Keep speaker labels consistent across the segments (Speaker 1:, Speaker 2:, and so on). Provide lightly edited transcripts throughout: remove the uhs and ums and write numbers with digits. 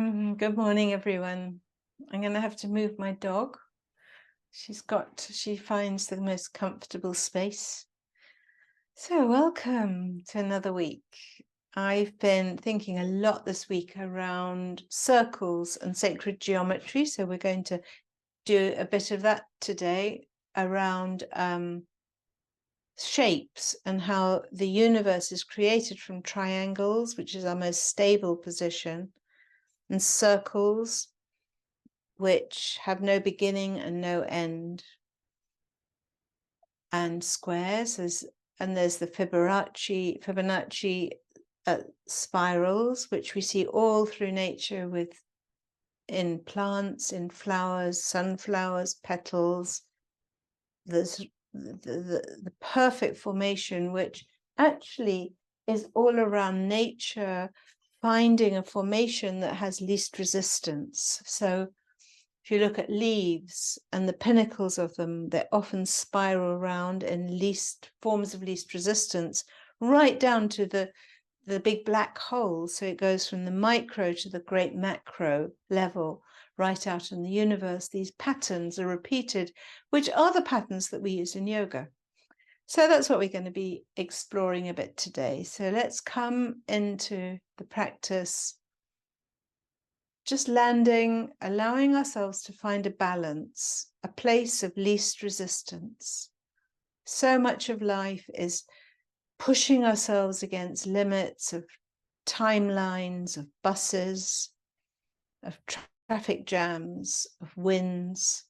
Speaker 1: Good morning, everyone. I'm going to have to move my dog. She finds the most comfortable space. So welcome to another week. I've been thinking a lot this week around circles and sacred geometry. So we're going to do a bit of that today around shapes and how the universe is created from triangles, which is our most stable position, and circles, which have no beginning and no end, and squares. There's the Fibonacci spirals, which we see all through nature, in plants, in flowers, sunflowers, petals. There's the perfect formation, which actually is all around nature, finding a formation that has least resistance. So if you look at leaves and the pinnacles of them, they often spiral around in forms of least resistance, right down to the big black hole. So it goes from the micro to the great macro level, right out in the universe. These patterns are repeated, which are the patterns that we use in yoga. So that's what we're going to be exploring a bit today. So let's come into the practice, just landing, allowing ourselves to find a balance, a place of least resistance. So much of life is pushing ourselves against limits of timelines, of buses, of traffic jams, of winds.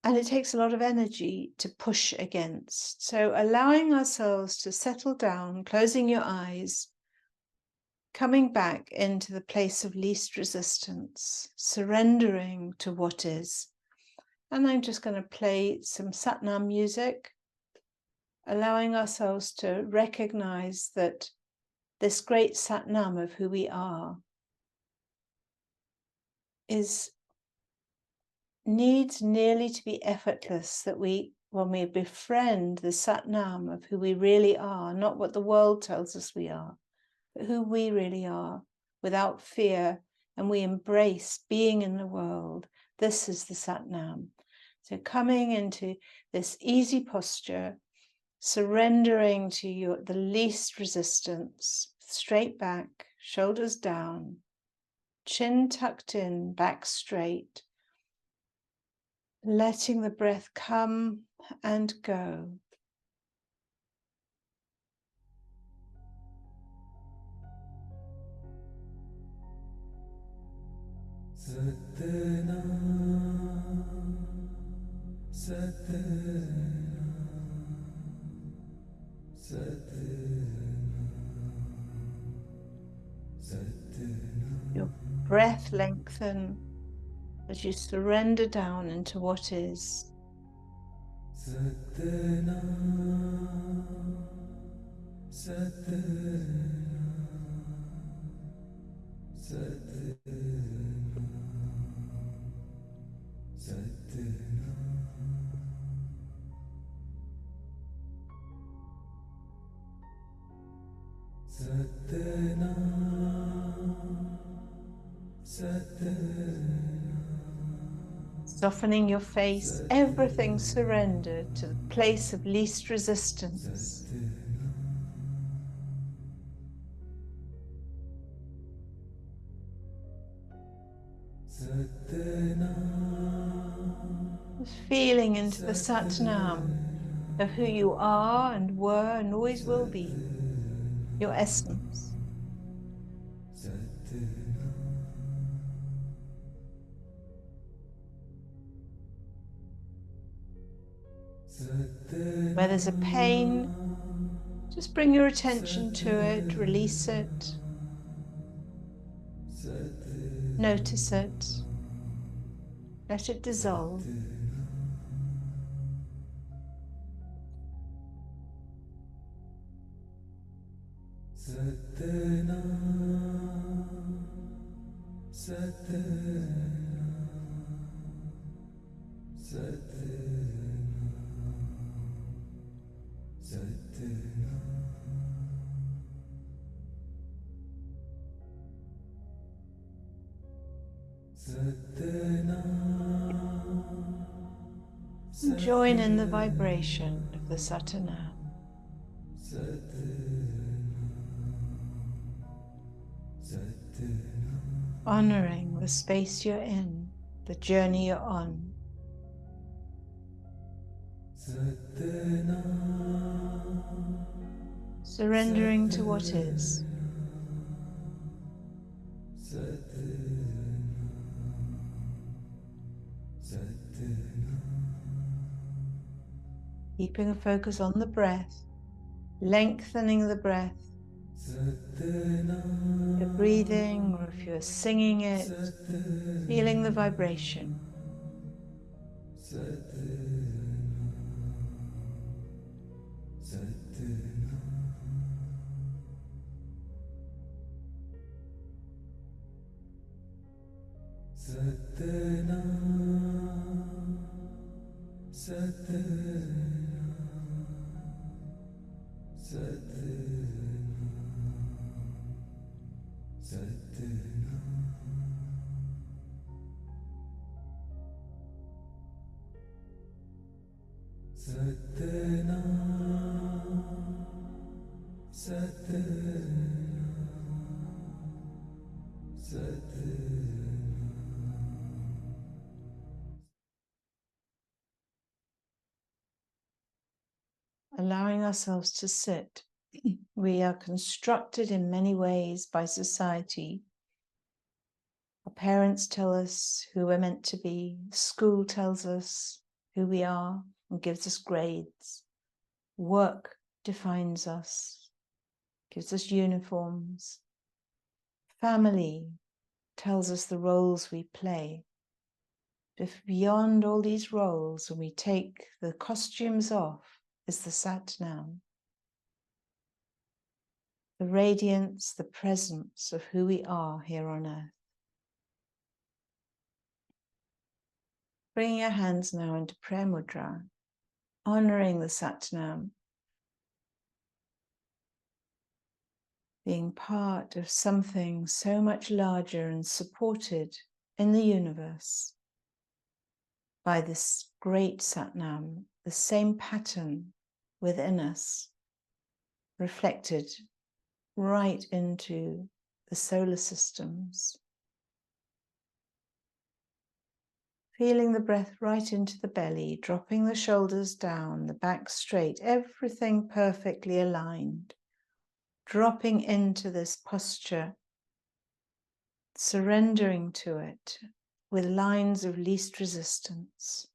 Speaker 1: And it takes a lot of energy to push against. So allowing ourselves to settle down, closing your eyes, coming back into the place of least resistance, surrendering to what is. And I'm just going to play some Satnam music, allowing ourselves to recognize that this great Satnam of who we are needs nearly to be effortless, that when we befriend the Satnam of who we really are, not what the world tells us we are, but who we really are, without fear, and we embrace being in the world. This is the Satnam. So coming into this easy posture, surrendering to the least resistance, straight back, shoulders down, chin tucked in, back straight, letting the breath come and go.
Speaker 2: Satnam, Satnam, Satnam, Satnam.
Speaker 1: Your breath lengthen as you surrender down into what is.
Speaker 2: Satnam, Satnam, Satnam, Satnam. Satnam, Satnam.
Speaker 1: Softening your face, everything surrendered to the place of least resistance. Just feeling into the Satnam of who you are and were and always will be, your essence. Where there's a pain, just bring your attention to it, release it, notice it, let it dissolve.
Speaker 2: Satnam, Satnam, Satnam, Satnam,
Speaker 1: And join in the vibration of the Satanam, honoring the space you're in, the journey you're on. Surrendering to what is. Keeping a focus on the breath, lengthening the breath. If you're breathing or if you're singing it, feeling the vibration. Allowing ourselves to sit. We are constructed in many ways by society. Our parents tell us who we're meant to be. School tells us who we are and gives us grades. Work defines us, gives us uniforms. Family tells us the roles we play. If beyond all these roles, when we take the costumes off, is the Satnam. The radiance, the presence of who we are here on earth. Bringing your hands now into prayer mudra, honoring the Satnam, being part of something so much larger and supported in the universe by this great Satnam, the same pattern within us, reflected right into the solar systems. Feeling the breath right into the belly, dropping the shoulders down, the back straight, everything perfectly aligned. Dropping into this posture, surrendering to it with lines of least resistance.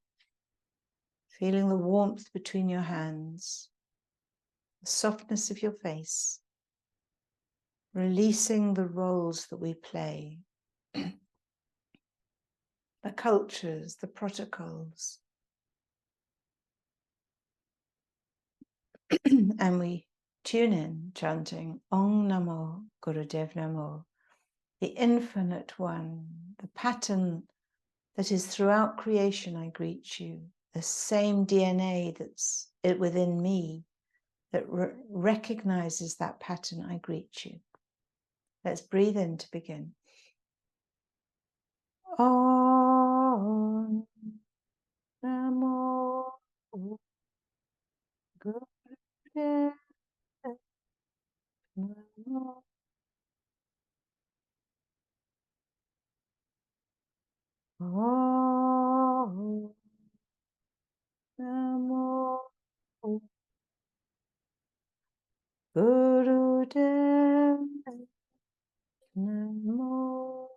Speaker 1: Feeling the warmth between your hands, the softness of your face. Releasing the roles that we play. The cultures, the protocols. And we tune in, chanting Om Namo Gurudev Namo, the infinite one, the pattern that is throughout creation. I greet you, the same DNA that's within me that recognizes that pattern. I greet you. Let's breathe in to begin. Om Namo Gurudev Namo. Om Namo Gurudev Namo.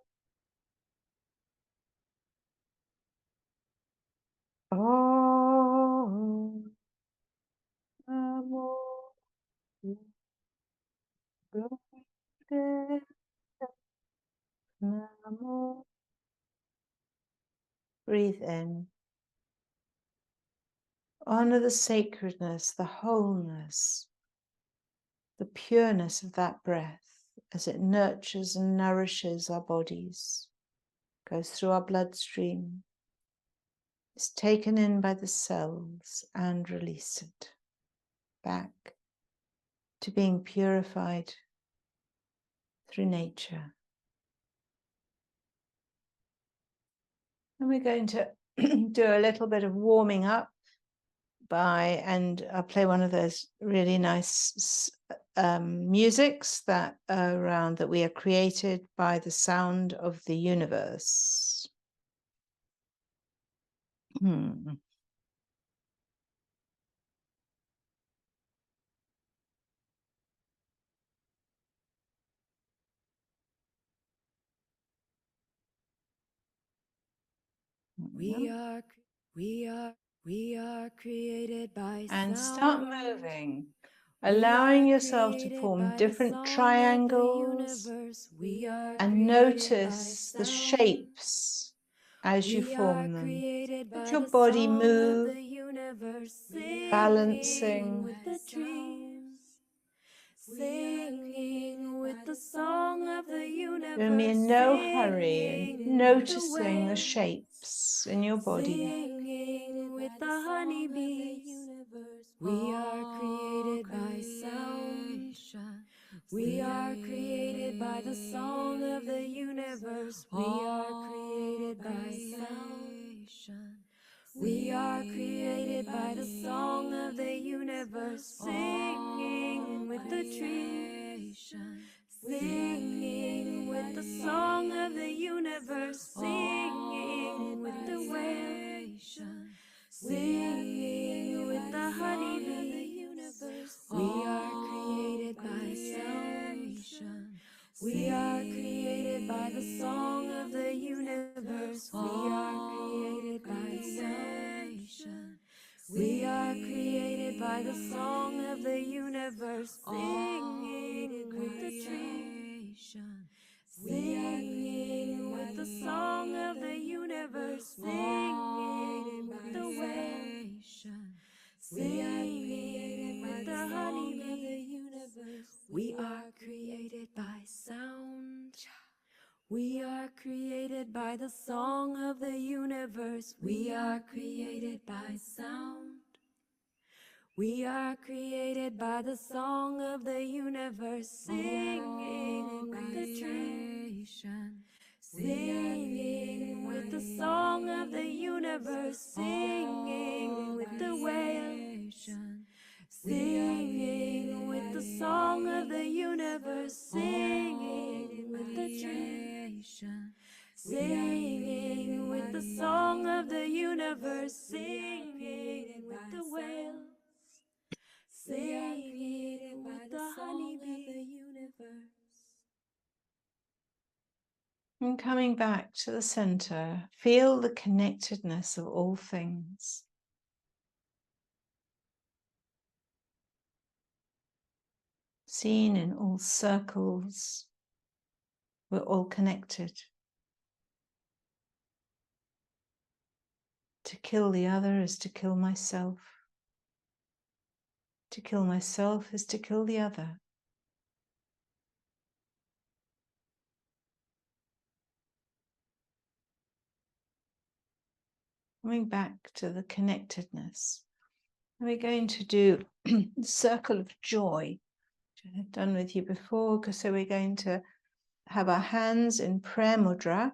Speaker 1: Om Namo Gurudev Namo. Breathe in. Honor the sacredness, the wholeness, the pureness of that breath as it nurtures and nourishes our bodies, goes through our bloodstream, is taken in by the cells and release it back to being purified through nature. And we're going to do a little bit of warming up and I'll play one of those really nice musics that are around, that we are created by the sound of the universe.
Speaker 3: We are created by
Speaker 1: and
Speaker 3: sound.
Speaker 1: start moving, allowing yourself to form different triangles and notice the shapes as you form them. Let your body move, balancing
Speaker 3: with the dreams, singing with the song of the universe.
Speaker 1: You'll be in no hurry and noticing the shapes in your body.
Speaker 3: Singing with the honeybees. We are created by sound. We are created by the song of the universe. We are created by sound. We are created by the song of the universe, singing with the trees, singing with the song of the universe, singing with the whales, singing with the honeybees. We are created by sound. We are created by the song of the universe. We are created by sound. We are created by the song of the universe, singing with the trees, singing with the song of the universe, singing with the whales, singing with the honeybees. We are created by sound. We are created by the song of the universe. We are created by sound. We are created by the song of the universe, singing with the trees, singing with the song of the universe, singing with the whales, singing with the song of the universe, singing with the trees, singing with the song of the universe, singing with the whales, singing with the honeybee.
Speaker 1: And coming back to the center, feel the connectedness of all things. Seen in all circles, we're all connected. To kill the other is to kill myself. To kill myself is to kill the other. Coming back to the connectedness. We're going to do the circle of joy, which I've done with you before. So we're going to have our hands in prayer mudra.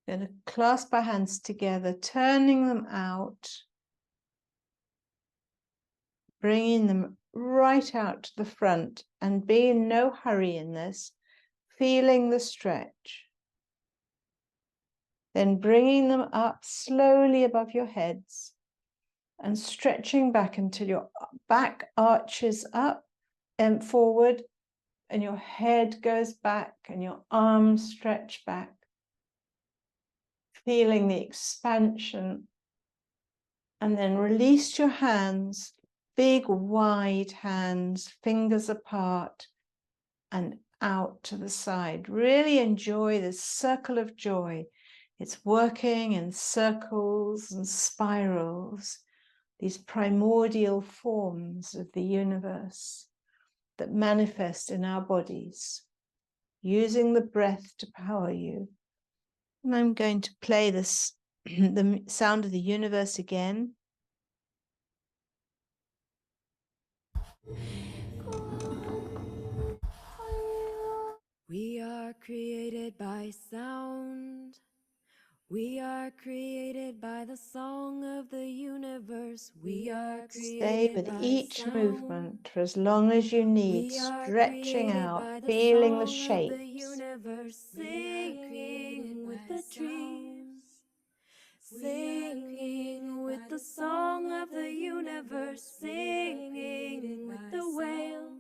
Speaker 1: We're going to clasp our hands together, turning them out, bringing them right out to the front, and be in no hurry in this, feeling the stretch. Then bringing them up slowly above your heads and stretching back until your back arches up and forward and your head goes back and your arms stretch back. Feeling the expansion, and then release your hands, big wide hands, fingers apart and out to the side. Really enjoy this circle of joy. It's working in circles and spirals, these primordial forms of the universe that manifest in our bodies, using the breath to power you. And I'm going to play this, the sound of the universe again.
Speaker 3: We are created by sound. We are created by the song of the universe. We are
Speaker 1: Stay
Speaker 3: created
Speaker 1: with
Speaker 3: by
Speaker 1: each
Speaker 3: sound.
Speaker 1: movement for as long as you need,
Speaker 3: We are
Speaker 1: stretching
Speaker 3: created
Speaker 1: out,
Speaker 3: by the
Speaker 1: feeling the
Speaker 3: song of the
Speaker 1: shapes.
Speaker 3: universe, singing with the trees, singing with the song of the universe, singing with the whales,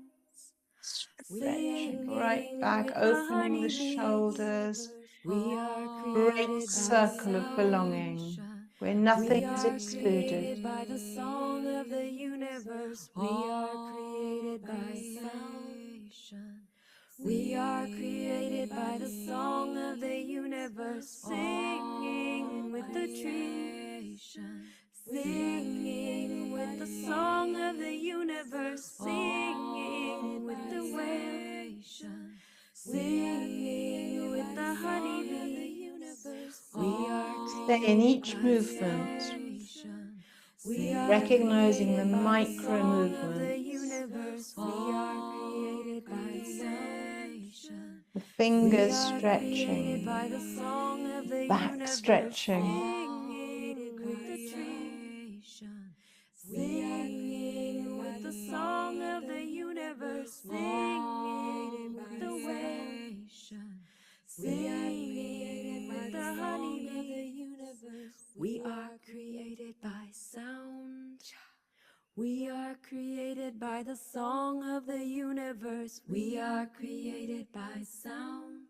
Speaker 1: Stretching right
Speaker 3: singing
Speaker 1: back,
Speaker 3: with the
Speaker 1: opening the
Speaker 3: honeybees.
Speaker 1: shoulders.
Speaker 3: We are
Speaker 1: Great
Speaker 3: created by
Speaker 1: circle of belonging, where nothing is excluded.
Speaker 3: created by the song of the universe. We are created by sound. We are created by the song of the universe, singing with the trees, singing with the song of the universe, singing with the whales, singing with the honeybees. We are
Speaker 1: Stay in each movement, recognizing the micro movements.
Speaker 3: We are created by sound.
Speaker 1: The fingers stretching,
Speaker 3: By the song of the
Speaker 1: back
Speaker 3: universe,
Speaker 1: stretching.
Speaker 3: singing with the trees, singing with the song of the universe, singing with the whales, singing with the honeybees. We are created by sound. We are created by the song of the universe. We are created by sound.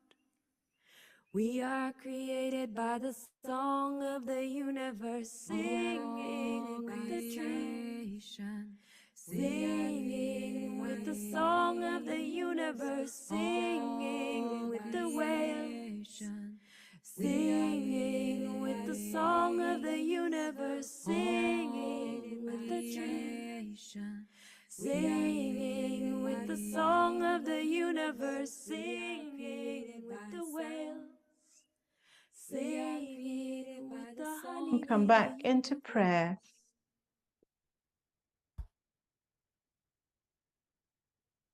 Speaker 3: We are created by the song of the universe, singing with the trees, singing with the song of the universe, singing with the whales, singing with the song of the universe, singing with the trees, singing with the song of the universe, singing with the whales. Singing with the honey.
Speaker 1: And come back into prayer.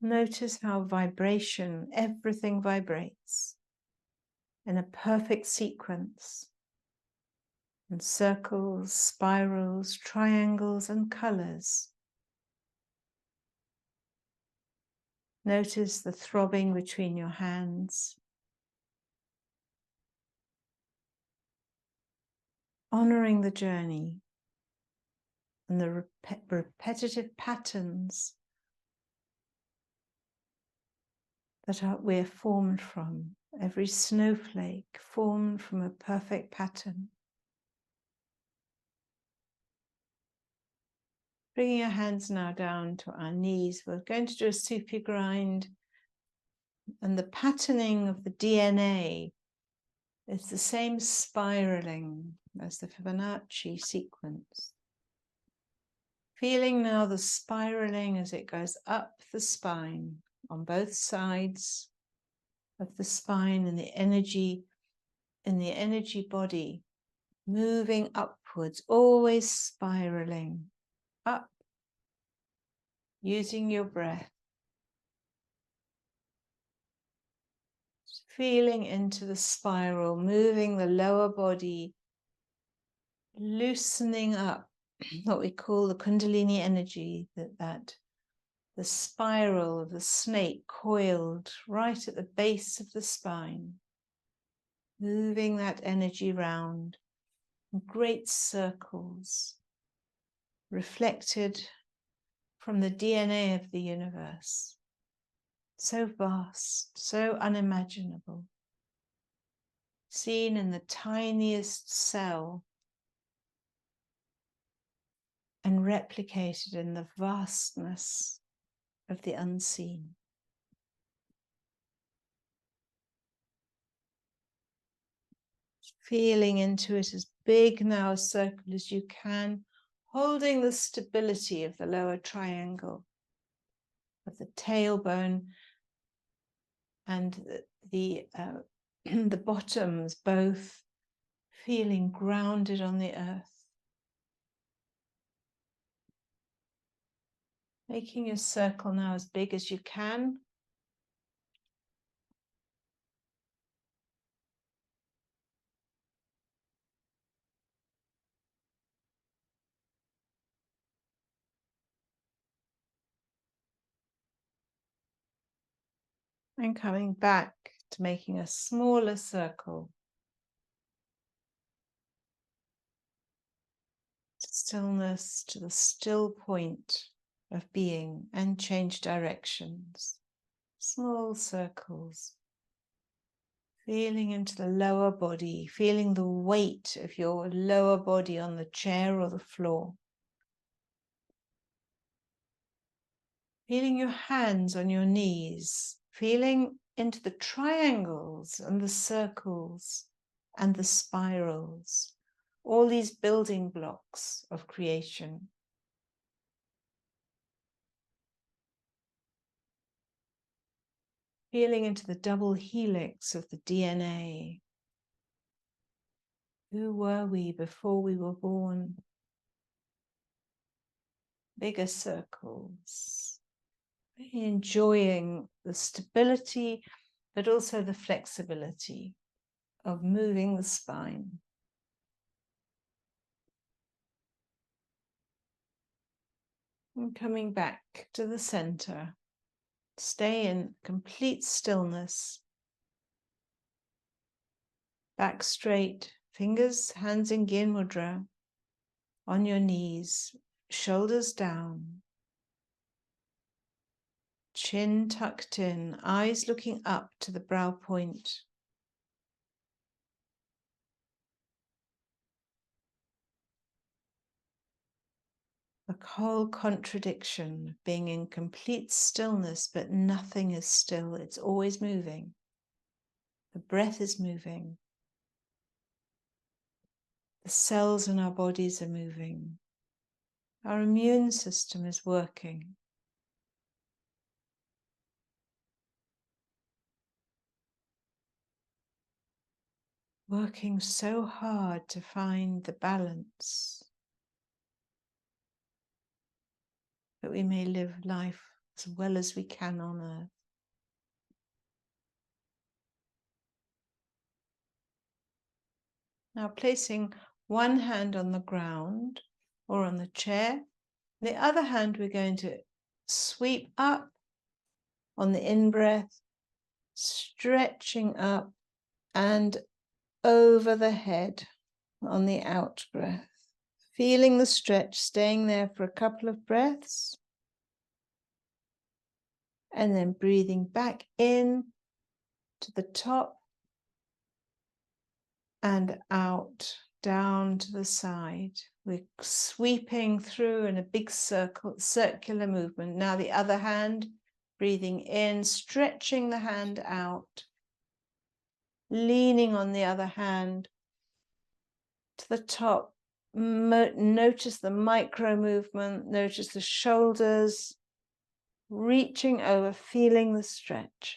Speaker 1: Notice how vibration, everything vibrates in a perfect sequence, in circles, spirals, triangles, and colors. Notice the throbbing between your hands. Honoring the journey and the repetitive patterns that we're formed from. Every snowflake formed from a perfect pattern. Bringing your hands now down to our knees, we're going to do a Sufi grind, and the patterning of the DNA is the same spiraling as the Fibonacci sequence. Feeling now the spiraling as it goes up the spine on both sides of the spine, and the energy in the energy body moving upwards, always spiraling up, using your breath, feeling into the spiral, moving the lower body, loosening up what we call the Kundalini energy, that the spiral of the snake coiled right at the base of the spine, moving that energy round in great circles, reflected from the DNA of the universe. So vast, so unimaginable, seen in the tiniest cell and replicated in the vastness of the unseen. Feeling into it as big now a circle as you can, holding the stability of the lower triangle, of the tailbone and the bottoms, both feeling grounded on the earth. Making your circle now as big as you can. And coming back to making a smaller circle. Stillness to the still point of being and change directions. Small circles. Feeling into the lower body, feeling the weight of your lower body on the chair or the floor. Feeling your hands on your knees, feeling into the triangles and the circles and the spirals, all these building blocks of creation. Feeling into the double helix of the DNA. Who were we before we were born? Bigger circles. Enjoying the stability, but also the flexibility of moving the spine. And coming back to the center. Stay in complete stillness. Back straight, fingers, hands in Gyan Mudra, on your knees, shoulders down. Chin tucked in, eyes looking up to the brow point. The whole contradiction of being in complete stillness, but nothing is still. It's always moving. The breath is moving. The cells in our bodies are moving. Our immune system is working. Working so hard to find the balance that we may live life as well as we can on earth. Now placing one hand on the ground or on the chair, the other hand we're going to sweep up on the in-breath, stretching up and over the head on the out-breath. Feeling the stretch, staying there for a couple of breaths. And then breathing back in to the top and out, down to the side. We're sweeping through in a big circle, circular movement. Now the other hand, breathing in, stretching the hand out, leaning on the other hand to the top. Notice the micro movement, notice the shoulders, reaching over, feeling the stretch.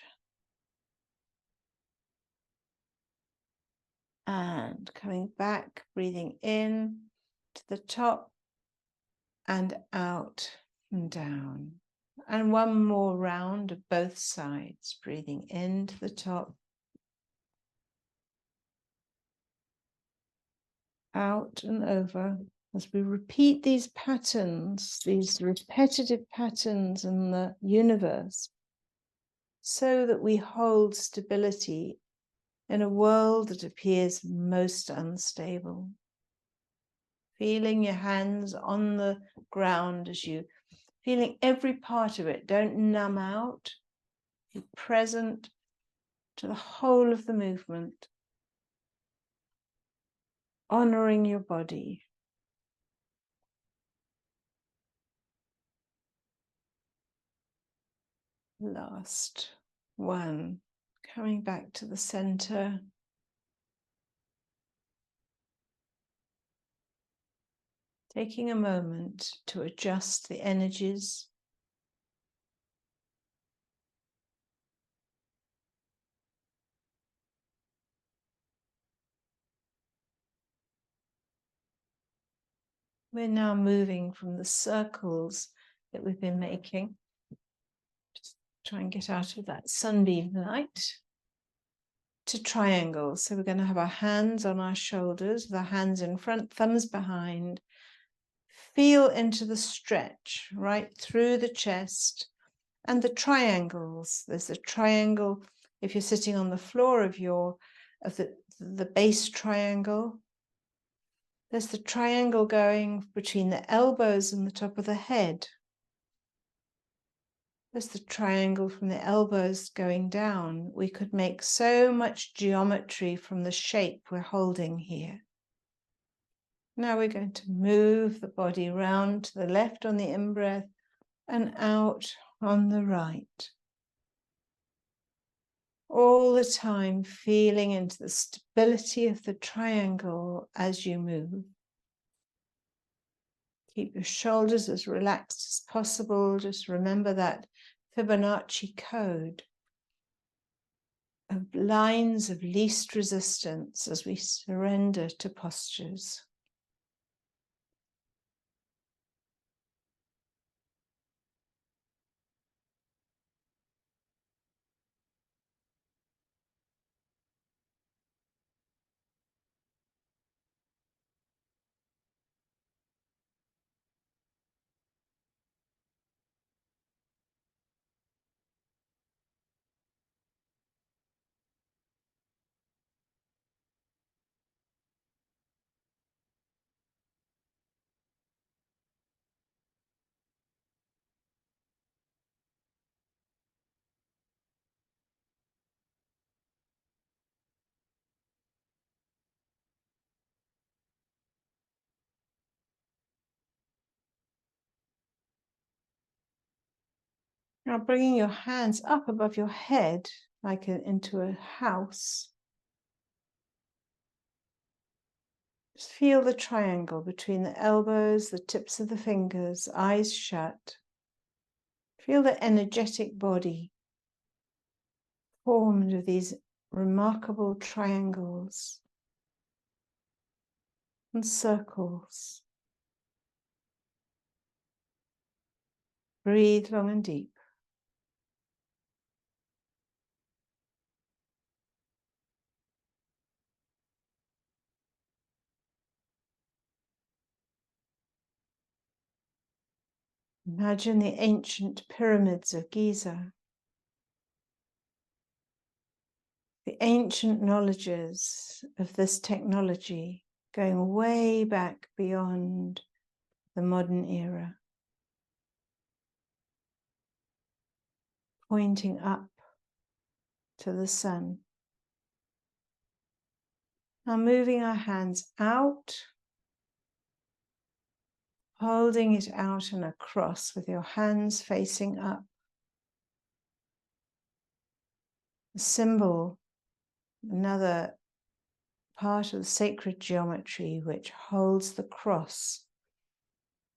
Speaker 1: And coming back, breathing in to the top and out and down. And one more round of both sides, breathing in to the top, out and over. As we repeat these patterns, these repetitive patterns in the universe, so that we hold stability in a world that appears most unstable. Feeling your hands on the ground as you, feeling every part of it. Don't numb out. Be present to the whole of the movement. Honoring your body. Last one. Coming back to the center. Taking a moment to adjust the energies. We're now moving from the circles that we've been making. Just try and get out of that sunbeam light. To triangles. So we're going to have our hands on our shoulders, the hands in front, thumbs behind. Feel into the stretch right through the chest And the triangles. There's a triangle if you're sitting on the floor of the base triangle. There's the triangle going between the elbows and the top of the head. There's the triangle from the elbows going down. We could make so much geometry from the shape we're holding here. Now we're going to move the body round to the left on the in-breath and out on the right. All the time feeling into the stability of the triangle as you move. Keep your shoulders as relaxed as possible. Just remember that Fibonacci code of lines of least resistance as we surrender to postures. Now bringing your hands up above your head, like into a house. Just feel the triangle between the elbows, the tips of the fingers, eyes shut. Feel the energetic body formed of these remarkable triangles and circles. Breathe long and deep. Imagine the ancient pyramids of Giza. The ancient knowledges of this technology going way back beyond the modern era, pointing up to the sun. Now moving our hands out, holding it out and across with your hands facing up. A symbol, another part of the sacred geometry which holds the cross,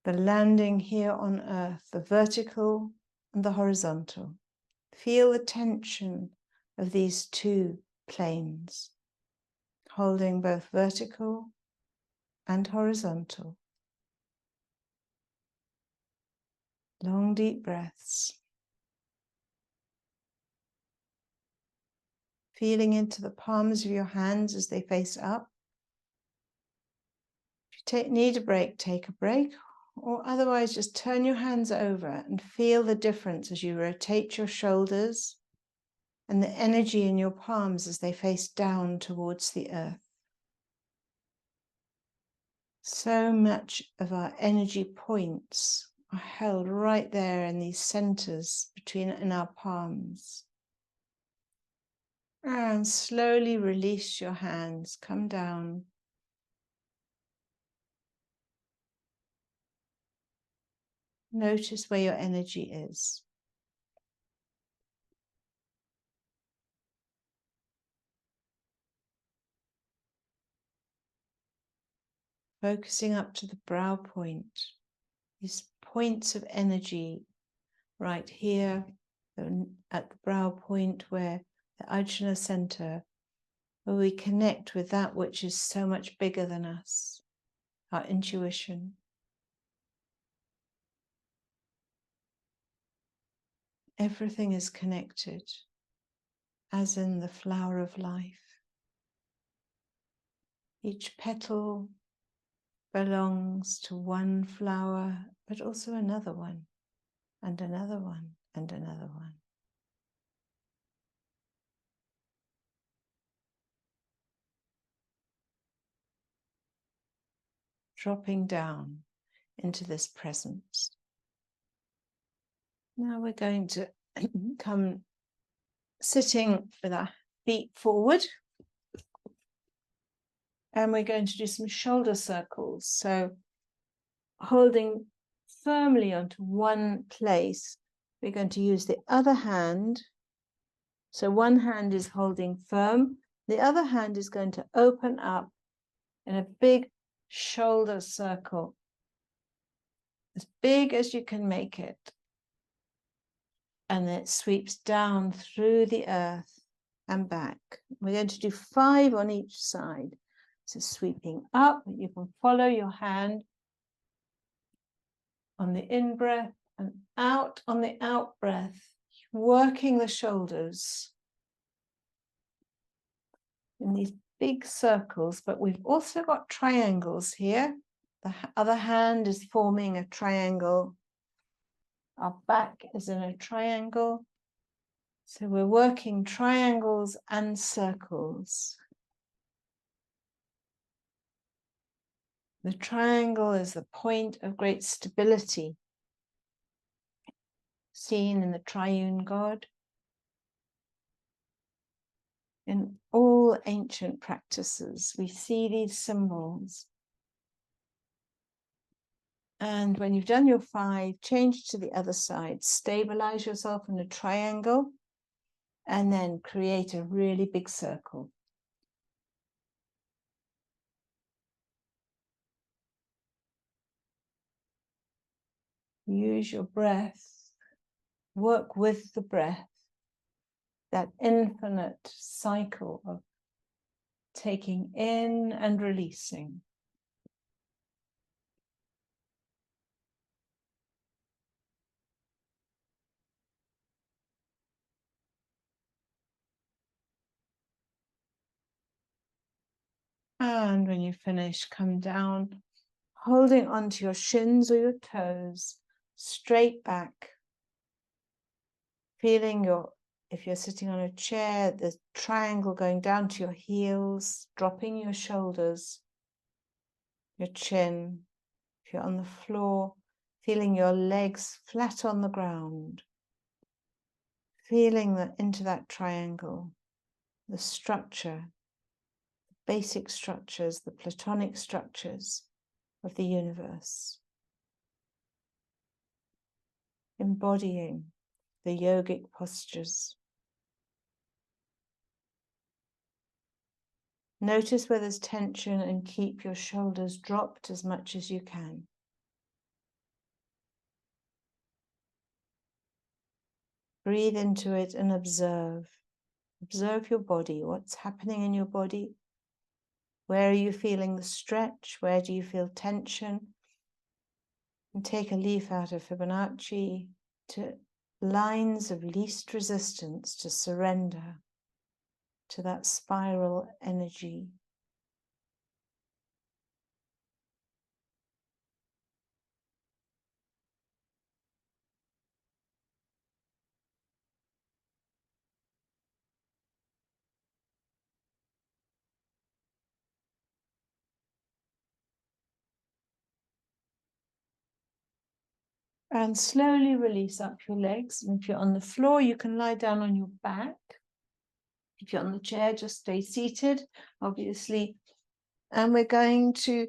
Speaker 1: the landing here on earth, the vertical and the horizontal. Feel the tension of these two planes, holding both vertical and horizontal. Long, deep breaths. Feeling into the palms of your hands as they face up. If you need a break, take a break, or otherwise just turn your hands over and feel the difference as you rotate your shoulders and the energy in your palms as they face down towards the earth. So much of our energy points are held right there in these centers in our palms. And slowly release your hands, come down. Notice where your energy is. Focusing up to the brow point, these points of energy right here at the brow point where the Ajna center, where we connect with that which is so much bigger than us, our intuition. Everything is connected, as in the flower of life. Each petal belongs to one flower, but also another one, and another one, and another one. Dropping down into this presence. Now we're going to come sitting with our feet forward, and we're going to do some shoulder circles. So holding firmly onto one place, we're going to use the other hand. So one hand is holding firm, the other hand is going to open up in a big shoulder circle, as big as you can make it. And it sweeps down through the earth and back. We're going to do 5 on each side. So sweeping up, you can follow your hand on the in-breath and out on the out-breath, working the shoulders in these big circles, but we've also got triangles here. The other hand is forming a triangle. Our back is in a triangle. So we're working triangles and circles. The triangle is the point of great stability, seen in the triune God. In all ancient practices, we see these symbols. And when you've done your 5, change to the other side, stabilize yourself in a triangle, and then create a really big circle. Use your breath, work with the breath, that infinite cycle of taking in and releasing. And when you finish, come down, holding onto your shins or your toes, straight back. Feeling if you're sitting on a chair, the triangle going down to your heels, dropping your shoulders, your chin. If you're on the floor, feeling your legs flat on the ground. Feeling into that triangle, the structure, the basic structures, the Platonic structures of the universe. Embodying the yogic postures. Notice where there's tension and keep your shoulders dropped as much as you can. Breathe into it and observe. Observe your body. What's happening in your body? Where are you feeling the stretch? Where do you feel tension? And take a leaf out of Fibonacci to lines of least resistance, to surrender to that spiral energy. And slowly release up your legs. And if you're on the floor, you can lie down on your back. If you're on the chair, just stay seated, obviously. And we're going to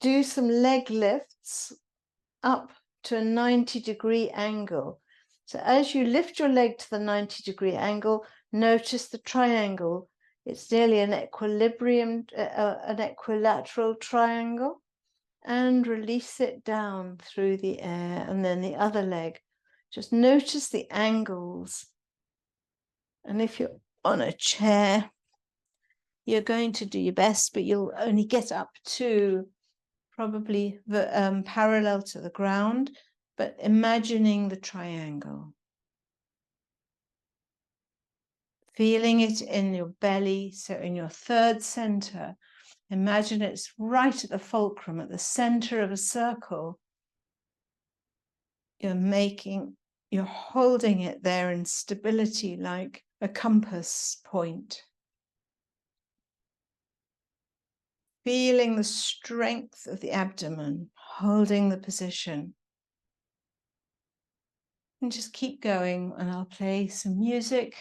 Speaker 1: do some leg lifts up to a 90-degree angle. So as you lift your leg to the 90-degree angle, notice the triangle. It's nearly an equilibrium, an equilateral triangle. And release it down through the air. And then the other leg, just notice the angles. And if you're on a chair, you're going to do your best, but you'll only get up to probably parallel to the ground, but imagining the triangle. Feeling it in your belly, so in your third center. Imagine it's right at the fulcrum, at the center of a circle. You're making you're holding it there in stability like a compass point. Feeling the strength of the abdomen, holding the position. And just keep going, and I'll play some music.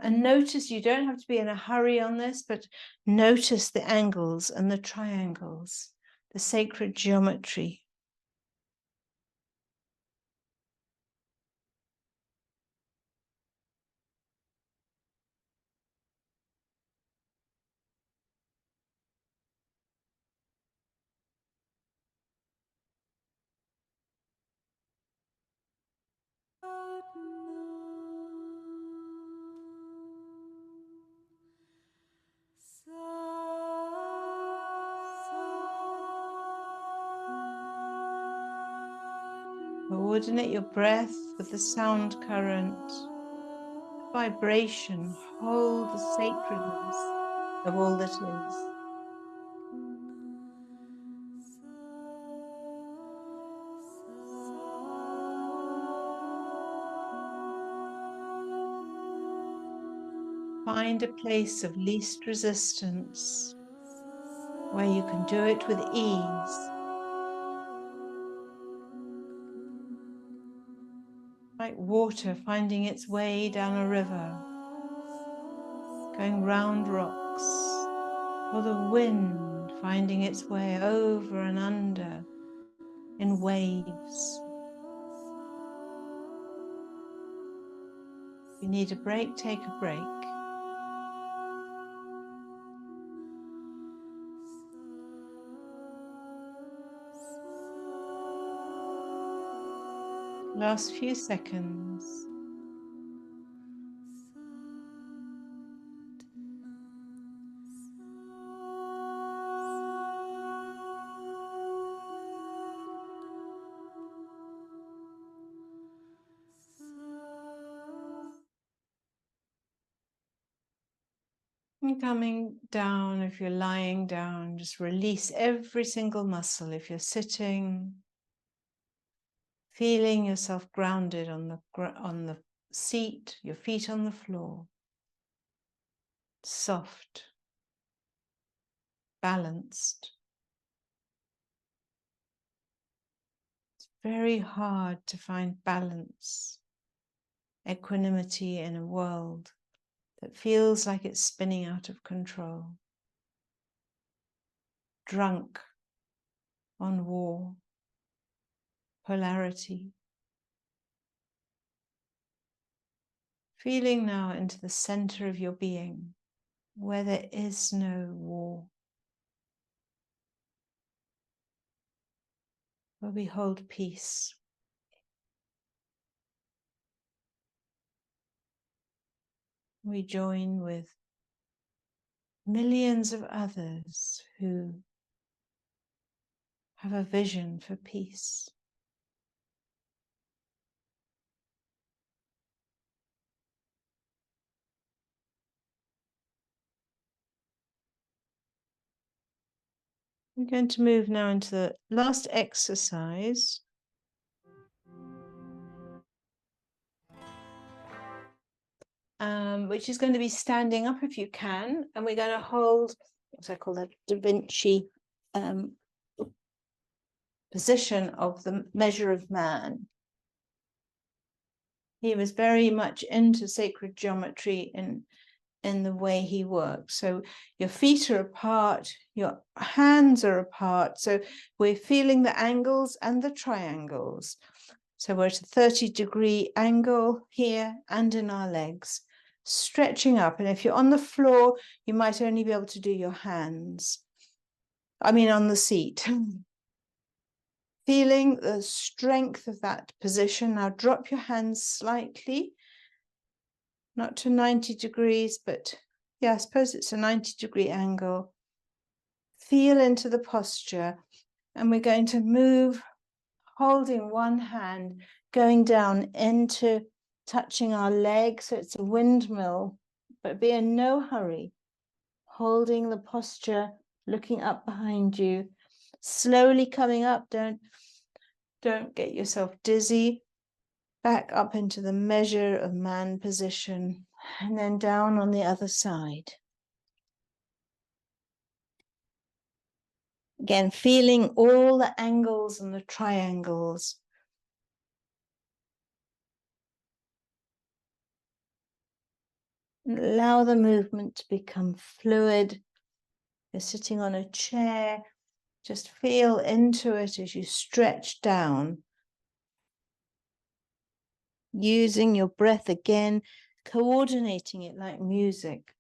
Speaker 1: And notice, you don't have to be in a hurry on this, but notice the angles and the triangles, the sacred geometry. Coordinate your breath with the sound current, the vibration. Hold the sacredness of all that is. Find a place of least resistance where you can do it with ease. Like water finding its way down a river, going round rocks, or the wind finding its way over and under in waves. If you need a break, take a break. Last few seconds. And coming down, if you're lying down, just release every single muscle. If you're sitting, feeling yourself grounded on the seat, your feet on the floor, soft, balanced. It's very hard to find balance, equanimity in a world that feels like it's spinning out of control, drunk on war, polarity. Feeling now into the center of your being, where there is no war, where we hold peace. We join with millions of others who have a vision for peace. We're going to move now into the last exercise. Which is going to be standing up if you can, and we're going to hold what I call the Da Vinci position of the measure of man. He was very much into sacred geometry in the way he worked. So your feet are apart, your hands are apart. So we're feeling the angles and the triangles. So we're at a 30-degree angle here and in our legs, stretching up. And if you're on the floor, you might only be able to do your hands. I mean, on the seat. Feeling the strength of that position. Now drop your hands slightly, not to 90 degrees, but yeah, I suppose it's a 90-degree angle. Feel into the posture, and we're going to move, holding one hand, going down into touching our leg. So it's a windmill, but be in no hurry. Holding the posture, looking up behind you, slowly coming up. Don't get yourself dizzy. back up into the measure of man position, and then down on the other side. Again, feeling all the angles and the triangles. And allow the movement to become fluid. You're sitting on a chair, just feel into it as you stretch down. Using your breath again, coordinating it like music.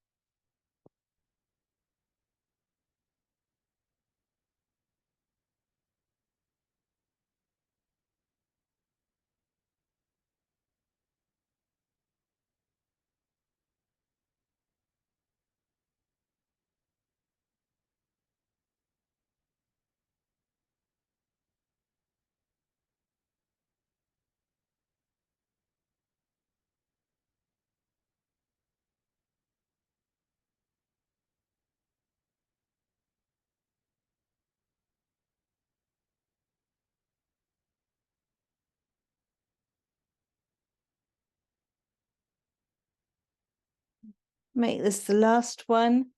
Speaker 1: Make this the last one.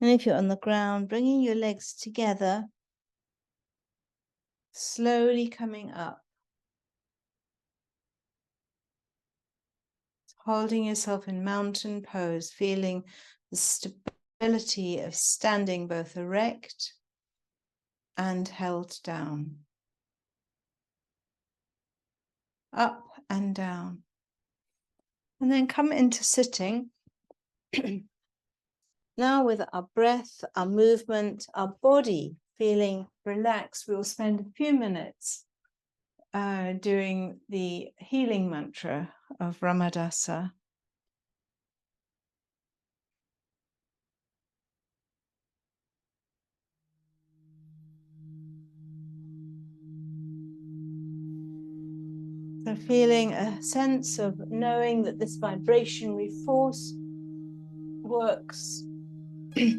Speaker 1: And if you're on the ground, bringing your legs together, slowly coming up. Holding yourself in mountain pose, feeling the stability of standing both erect and held down. Up and down. And then come into sitting. Now with our breath, our movement, our body feeling relaxed, we will spend a few minutes doing the healing mantra of Ramadasa. So feeling a sense of knowing that this vibrationary force works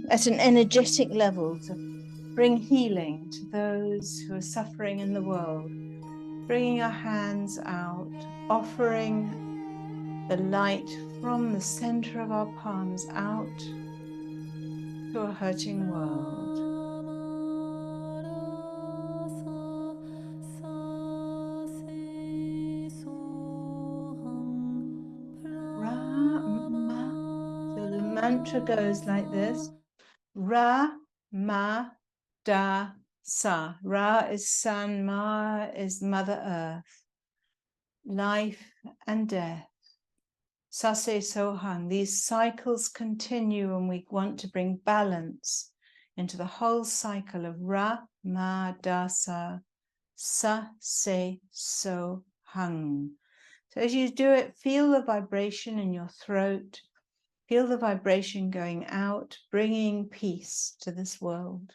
Speaker 1: at an energetic level to bring healing to those who are suffering in the world. Bringing our hands out, offering the light from the center of our palms out to a hurting world. Ra-ma. So the mantra goes like this. Ra, ma, da, sa. Ra is sun, ma is Mother Earth. Life and death. Sase Sohang. These cycles continue and we want to bring balance into the whole cycle of Ra, ma, da, sa. Sa, se, so, hung. So as you do it, feel the vibration in your throat. Feel the vibration going out, bringing peace to this world.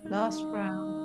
Speaker 1: Last round.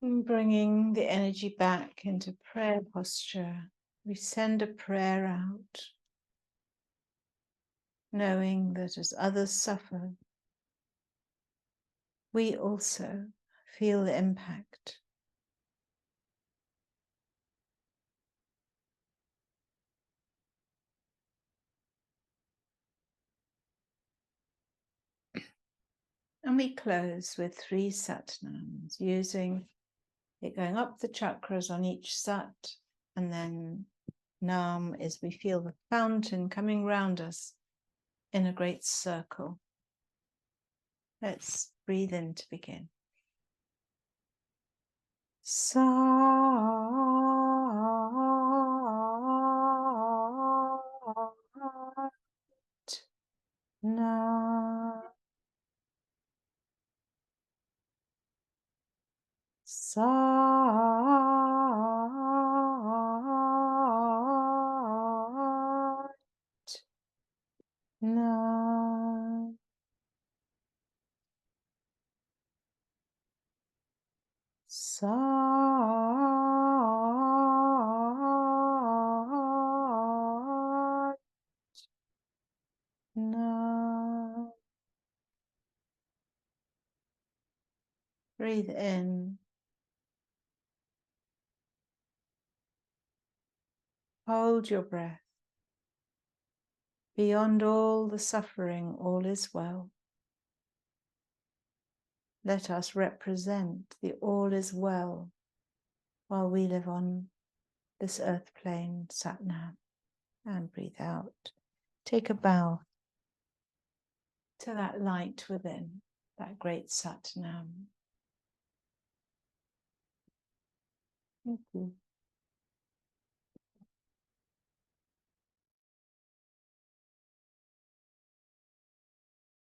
Speaker 1: And bringing the energy back into prayer posture, we send a prayer out, knowing that as others suffer, we also feel the impact. And we close with 3 satnams, using it going up the chakras on each sat, and then nam as we feel the fountain coming round us in a great circle. Let's breathe in to begin. Sat Nam. Sat Nam. Sat Nam. Breathe in. Hold your breath. Beyond all the suffering, all is well. Let us represent the all is well while we live on this earth plane, Satnam. And breathe out. Take a bow to that light within, that great Satnam. Thank you.